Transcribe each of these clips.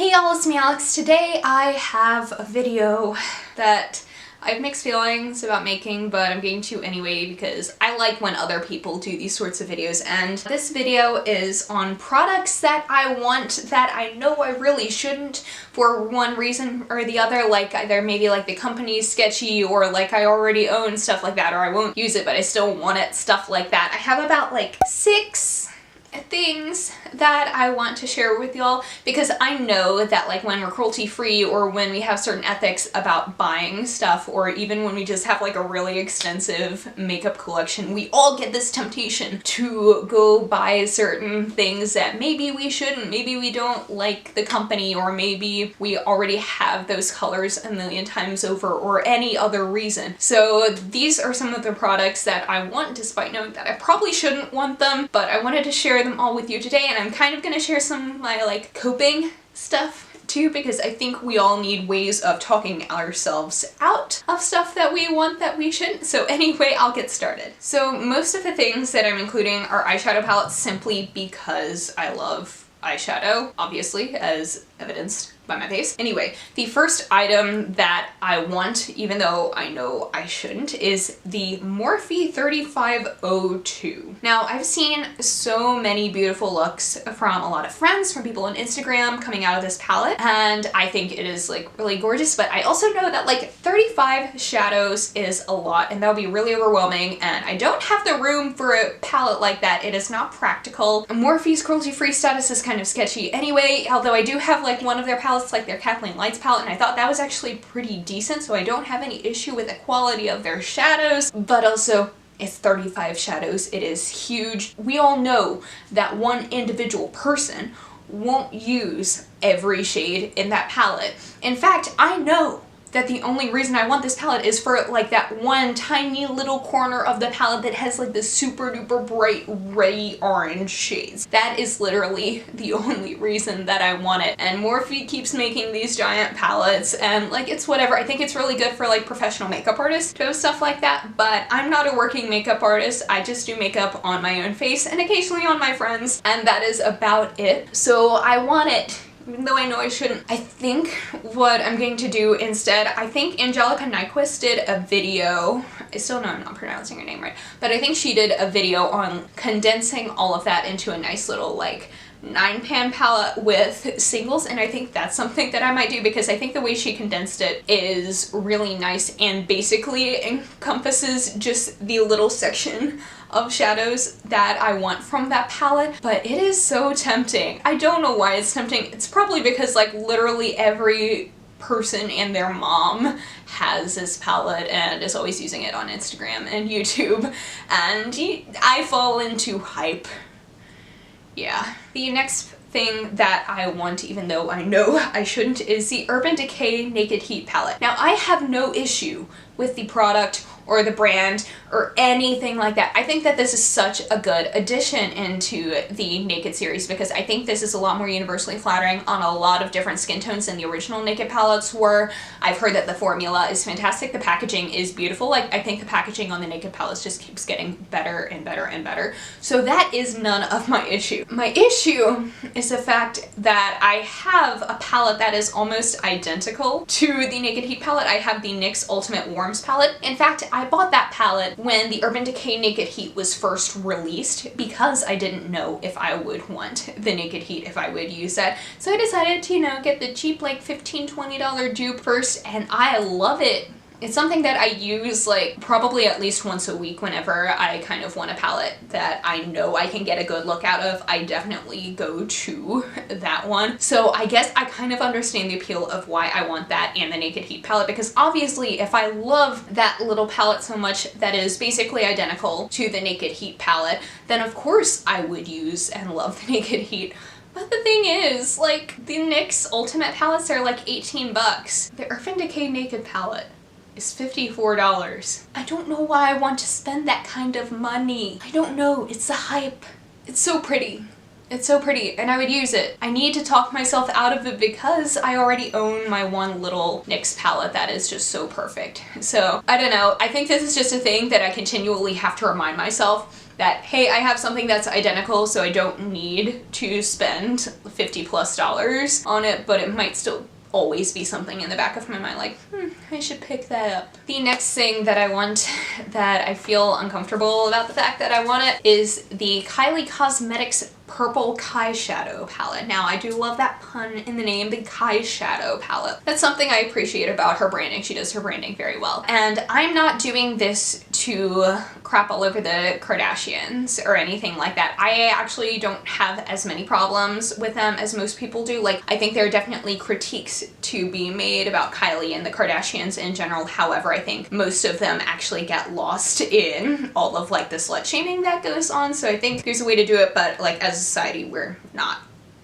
Hey y'all, it's me Alex. Today I have a video that I have mixed feelings about making, but I'm going to anyway because I like when other people do these sorts of videos, and this video is on products that I want that I know I really shouldn't for one reason or the other, like either maybe like the company's sketchy or like I already own stuff like that, or I won't use it but I still want it, stuff like that. I have about like 6 things that I want to share with y'all because I know that like when we're cruelty free or when we have certain ethics about buying stuff, or even when we just have like a really extensive makeup collection, we all get this temptation to go buy certain things that maybe we shouldn't, maybe we don't like the company, or maybe we already have those colors a million times over, or any other reason. So these are some of the products that I want despite knowing that I probably shouldn't want them, but I wanted to share them all with you today, and I'm kind of gonna share some of my like coping stuff too, because I think we all need ways of talking ourselves out of stuff that we want that we shouldn't. So anyway, I'll get started. So most of the things that I'm including are eyeshadow palettes simply because I love eyeshadow, obviously, as evidenced by my face. Anyway, the first item that I want, even though I know I shouldn't, is the Morphe 3502. Now, I've seen so many beautiful looks from a lot of friends, from people on Instagram coming out of this palette, and I think it is like really gorgeous, but I also know that like 35 shadows is a lot and that'll be really overwhelming, and I don't have the room for a palette like that. It is not practical. Morphe's cruelty-free status is kind of sketchy anyway, although I do have like one of their palettes, like their Kathleen Lights palette, and I thought that was actually pretty decent, so I don't have any issue with the quality of their shadows, but also it's 35 shadows. It is huge. We all know that one individual person won't use every shade in that palette. In fact, I know that the only reason I want this palette is for like that one tiny little corner of the palette that has like the super duper bright red orange shades. That is literally the only reason that I want it. And Morphe keeps making these giant palettes, and like it's whatever. I think it's really good for like professional makeup artists to have stuff like that, but I'm not a working makeup artist. I just do makeup on my own face and occasionally on my friends, and that is about it. So I want it, even though I know I shouldn't. I think what I'm going to do instead, I think Angelica Nyquist did a video, I still know I'm not pronouncing her name right, but I think she did a video on condensing all of that into a nice little like 9-pan palette with singles, and I think that's something that I might do because I think the way she condensed it is really nice and basically encompasses just the little section of shadows that I want from that palette. But it is so tempting. I don't know why it's tempting. It's probably because like literally every person and their mom has this palette and is always using it on Instagram and YouTube, and I fall into hype. Yeah. The next thing that I want, even though I know I shouldn't, is the Urban Decay Naked Heat palette. Now, I have no issue with the product or the brand or anything like that. I think that this is such a good addition into the Naked series because I think this is a lot more universally flattering on a lot of different skin tones than the original Naked palettes were. I've heard that the formula is fantastic. The packaging is beautiful. Like, I think the packaging on the Naked palettes just keeps getting better and better and better. So that is none of my issue. My issue is the fact that I have a palette that is almost identical to the Naked Heat palette. I have the NYX Ultimate Warms palette. In fact, I bought that palette when the Urban Decay Naked Heat was first released because I didn't know if I would want the Naked Heat, if I would use that. So I decided to, you know, get the cheap like $15, $20 dupe first, and I love it. It's something that I use like probably at least once a week whenever I kind of want a palette that I know I can get a good look out of. I definitely go to that one. So I guess I kind of understand the appeal of why I want that and the Naked Heat palette, because obviously if I love that little palette so much that is basically identical to the Naked Heat palette, then of course I would use and love the Naked Heat. But the thing is, like, the NYX Ultimate palettes are like 18 bucks. The Urban Decay Naked palette is $54. I don't know why I want to spend that kind of money. I don't know, it's the hype. It's so pretty. It's so pretty, and I would use it. I need to talk myself out of it because I already own my one little NYX palette that is just so perfect. So, I don't know, I think this is just a thing that I continually have to remind myself that, hey, I have something that's identical, so I don't need to spend $50+ on it, but it might still always be something in the back of my mind like, I should pick that up. The next thing that I want that I feel uncomfortable about the fact that I want it is the Kylie Cosmetics Purple Kai Shadow palette. Now, I do love that pun in the name, the Kai Shadow palette. That's something I appreciate about her branding. She does her branding very well. And I'm not doing this to crap all over the Kardashians or anything like that. I actually don't have as many problems with them as most people do. Like, I think there are definitely critiques to be made about Kylie and the Kardashians in general. However, I think most of them actually get lost in all of like the slut shaming that goes on. So I think there's a way to do it, but like as a society, we're not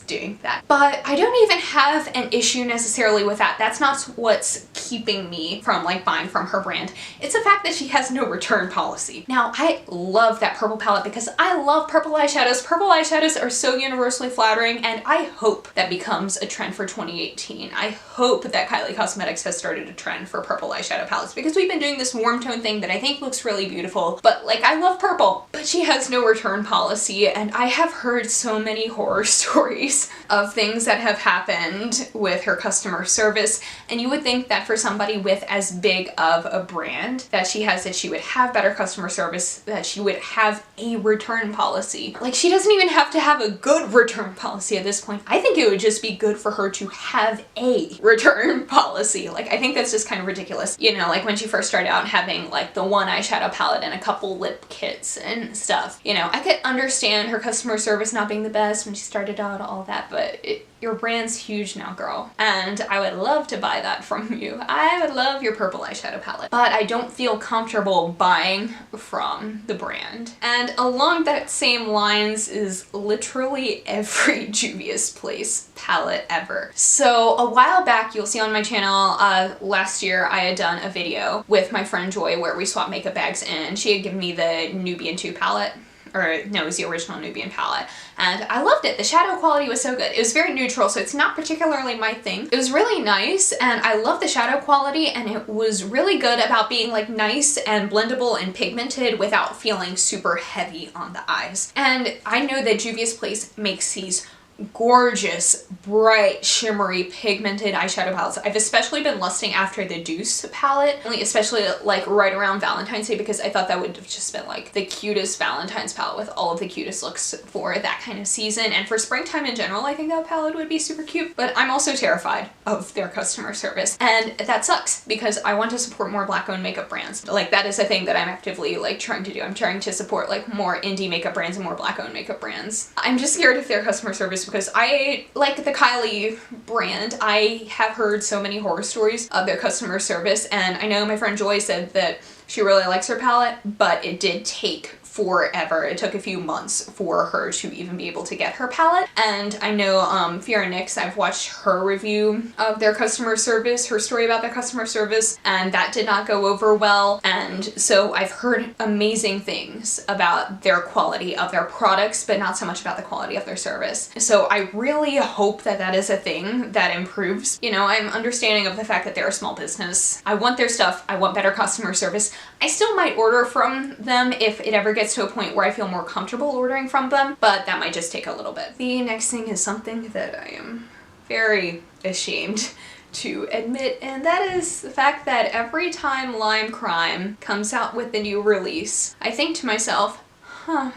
doing that. But I don't even have an issue necessarily with that. That's not what's keeping me from like buying from her brand. It's the fact that she has no return policy. Now, I love that purple palette because I love purple eyeshadows. Purple eyeshadows are so universally flattering, and I hope that becomes a trend for 2018. I hope that Kylie Cosmetics has started a trend for purple eyeshadow palettes, because we've been doing this warm tone thing that I think looks really beautiful, but like, I love purple, but she has no return policy. And I have heard so many horror stories of things that have happened with her customer service, and you would think that for somebody with as big of a brand that she has, that she would have better customer service, that she would have a return policy. Like, she doesn't even have to have a good return policy at this point. I think it would just be good for her to have a return policy. Like, I think that's just kind of ridiculous. You know, like when she first started out having like the one eyeshadow palette and a couple lip kits and stuff. You know, I could understand her customer service not being the best when she started out, all that, but your brand's huge now, girl, and I would love to buy that from you. I would love your purple eyeshadow palette, but I don't feel comfortable buying from the brand. And along that same lines is literally every Juvia's Place palette ever. So a while back, you'll see on my channel, last year I had done a video with my friend Joy where we swapped makeup bags, and she had given me the Nubian 2 palette. Or no, it was the original Nubian palette, and I loved it. The shadow quality was so good. It was very neutral, so it's not particularly my thing. It was really nice, and I love the shadow quality, and it was really good about being like nice and blendable and pigmented without feeling super heavy on the eyes. And I know that Juvia's Place makes these gorgeous, bright, shimmery, pigmented eyeshadow palettes. I've especially been lusting after the Deuce palette, especially like right around Valentine's Day, because I thought that would have just been like the cutest Valentine's palette with all of the cutest looks for that kind of season. And for springtime in general, I think that palette would be super cute. But I'm also terrified of their customer service, and that sucks because I want to support more Black-owned makeup brands. Like, that is a thing that I'm actively like trying to do. I'm trying to support like more indie makeup brands and more Black-owned makeup brands. I'm just scared of their customer service because I like the Kylie brand. I have heard so many horror stories of their customer service, and I know my friend Joy said that she really likes her palette, but it did take forever. It took a few months for her to even be able to get her palette. And I know Fiora NYX, I've watched her review of their customer service, her story about their customer service, and that did not go over well. And so I've heard amazing things about their quality of their products, but not so much about the quality of their service. So I really hope that that is a thing that improves. You know, I'm understanding of the fact that they're a small business. I want their stuff. I want better customer service. I still might order from them if it ever gets to a point where I feel more comfortable ordering from them, but that might just take a little bit. The next thing is something that I am very ashamed to admit, and that is the fact that every time Lime Crime comes out with a new release, I think to myself,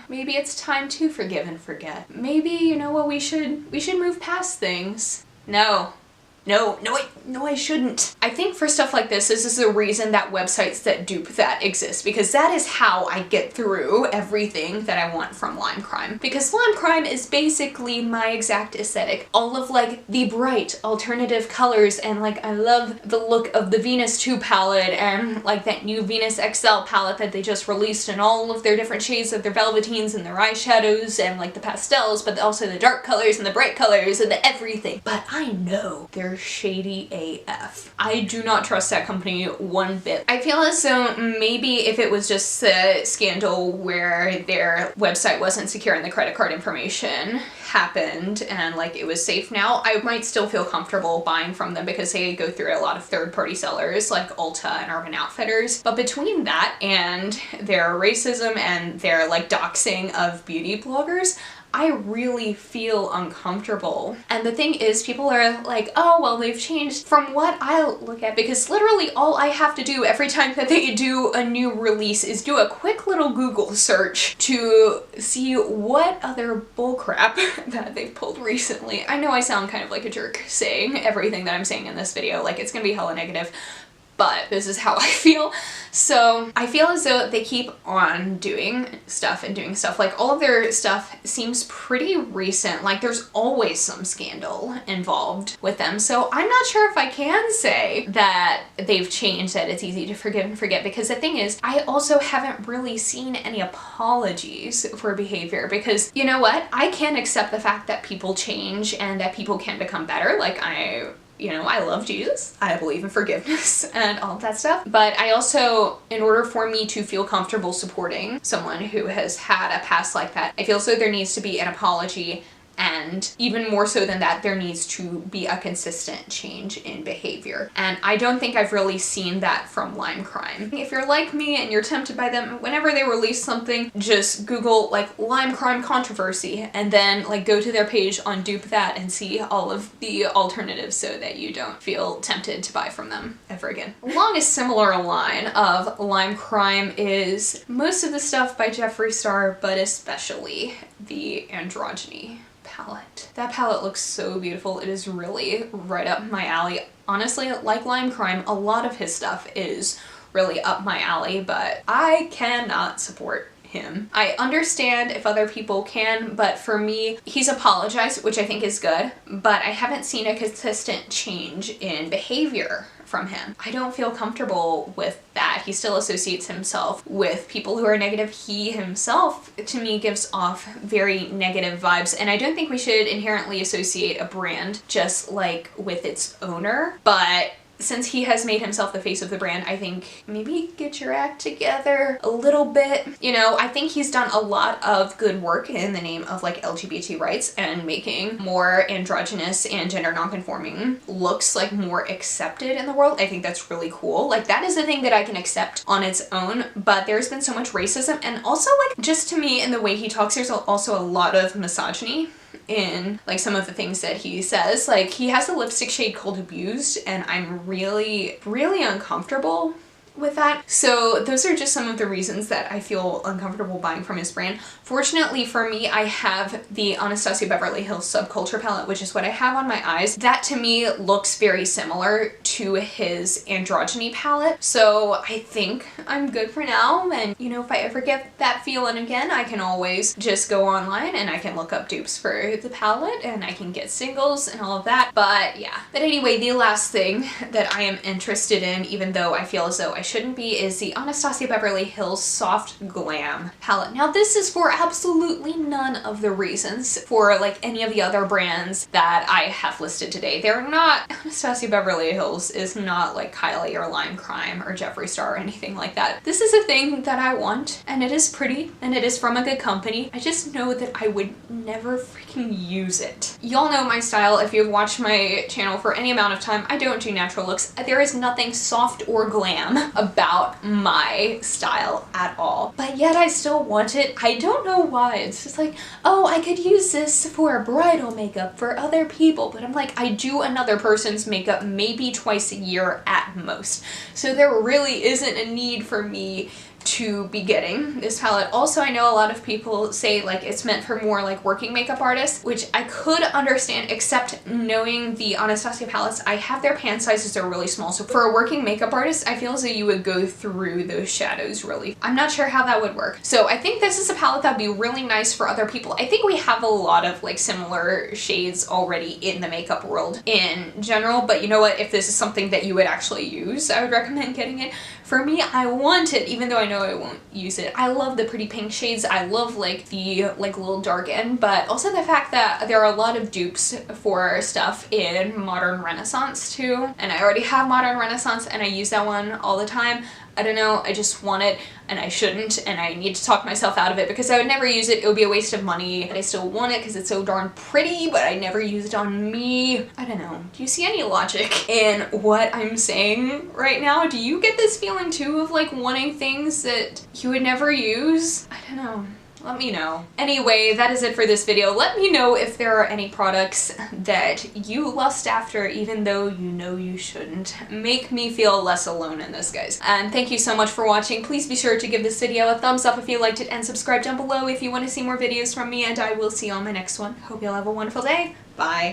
maybe it's time to forgive and forget. Maybe, you know what, we should move past things. No, I shouldn't. I think for stuff like this is the reason that websites that dupe that exist, because that is how I get through everything that I want from Lime Crime. Because Lime Crime is basically my exact aesthetic. All of like the bright alternative colors, and like I love the look of the Venus 2 palette and like that new Venus XL palette that they just released, and all of their different shades of their velveteens and their eyeshadows and like the pastels, but also the dark colors and the bright colors and the everything. But I know there's shady AF. I do not trust that company one bit. I feel as though maybe if it was just a scandal where their website wasn't secure and the credit card information happened and like it was safe now, I might still feel comfortable buying from them because they go through a lot of third-party sellers like Ulta and Urban Outfitters. But between that and their racism and their like doxing of beauty bloggers, I really feel uncomfortable. And the thing is, people are like, oh, well, they've changed. From what I look at, because literally all I have to do every time that they do a new release is do a quick little Google search to see what other bullcrap that they've pulled recently. I know I sound kind of like a jerk saying everything that I'm saying in this video, like it's gonna be hella negative, but this is how I feel. So I feel as though they keep on doing stuff and doing stuff. Like all of their stuff seems pretty recent. Like there's always some scandal involved with them. So I'm not sure if I can say that they've changed, that it's easy to forgive and forget, because the thing is, I also haven't really seen any apologies for behavior, because you know what? I can accept the fact that people change and that people can become better. Like you know, I love Jesus, I believe in forgiveness and all of that stuff. But I also, in order for me to feel comfortable supporting someone who has had a past like that, I feel as though there needs to be an apology. And even more so than that, there needs to be a consistent change in behavior. And I don't think I've really seen that from Lime Crime. If you're like me and you're tempted by them, whenever they release something, just Google like Lime Crime controversy and then like go to their page on Dupe That and see all of the alternatives so that you don't feel tempted to buy from them ever again. Along a similar line of Lime Crime is most of the stuff by Jeffree Star, but especially the androgyny palette. That palette looks so beautiful. It is really right up my alley. Honestly, like Lime Crime, a lot of his stuff is really up my alley, but I cannot support him. I understand if other people can, but for me, he's apologized, which I think is good, but I haven't seen a consistent change in behavior from him. I don't feel comfortable with that. He still associates himself with people who are negative. He himself, to me, gives off very negative vibes, and I don't think we should inherently associate a brand just like with its owner, but since he has made himself the face of the brand, I think maybe get your act together a little bit. You know, I think he's done a lot of good work in the name of like LGBT rights and making more androgynous and gender nonconforming looks like more accepted in the world. I think that's really cool. Like that is a thing that I can accept on its own, but there's been so much racism, and also like just to me in the way he talks, there's also a lot of misogyny in like some of the things that he says. Like he has a lipstick shade called Abused, and I'm really uncomfortable with that. So those are just some of the reasons that I feel uncomfortable buying from his brand. Fortunately for me, I have the Anastasia Beverly Hills Subculture palette, which is what I have on my eyes. That to me looks very similar to his androgyny palette. So I think I'm good for now. And you know, if I ever get that feeling again, I can always just go online and I can look up dupes for the palette and I can get singles and all of that. But yeah. But anyway, the last thing that I am interested in, even though I feel as though I shouldn't be, is the Anastasia Beverly Hills Soft Glam palette. Now this is for absolutely none of the reasons for like any of the other brands that I have listed today. They're not, Anastasia Beverly Hills is not like Kylie or Lime Crime or Jeffree Star or anything like that. This is a thing that I want, and it is pretty, and it is from a good company. I just know that I would never freaking use it. Y'all know my style. If you've watched my channel for any amount of time, I don't do natural looks. There is nothing soft or glam about my style at all, but yet I still want it. I don't know why. It's just like, oh, I could use this for bridal makeup for other people, but I'm like, I do another person's makeup maybe twice a year at most, so there really isn't a need for me to be getting this palette. Also, I know a lot of people say like it's meant for more like working makeup artists, which I could understand, except knowing the Anastasia palettes, I have their pan sizes are really small, so for a working makeup artist, I feel as though you would go through those shadows really. I'm not sure how that would work. So I think this is a palette that would be really nice for other people. I think we have a lot of like similar shades already in the makeup world in general, but you know what, if this is something that you would actually use, I would recommend getting it. for me, I want it even though I know I won't use it. I love the pretty pink shades. I love like the little dark end, but also the fact that there are a lot of dupes for stuff in Modern Renaissance too. And I already have Modern Renaissance and I use that one all the time. I don't know, I just want it and I shouldn't, and I need to talk myself out of it because I would never use it. It would be a waste of money, but I still want it because it's so darn pretty, but I never use it on me. I don't know. Do you see any logic in what I'm saying right now? Do you get this feeling too of like wanting things that you would never use? I don't know. Let me know. Anyway, that is it for this video. Let me know if there are any products that you lust after even though you know you shouldn't. Make me feel less alone in this, guys. And thank you so much for watching. Please be sure to give this video a thumbs up if you liked it and subscribe down below if you want to see more videos from me, and I will see you on my next one. Hope you'll have a wonderful day. Bye.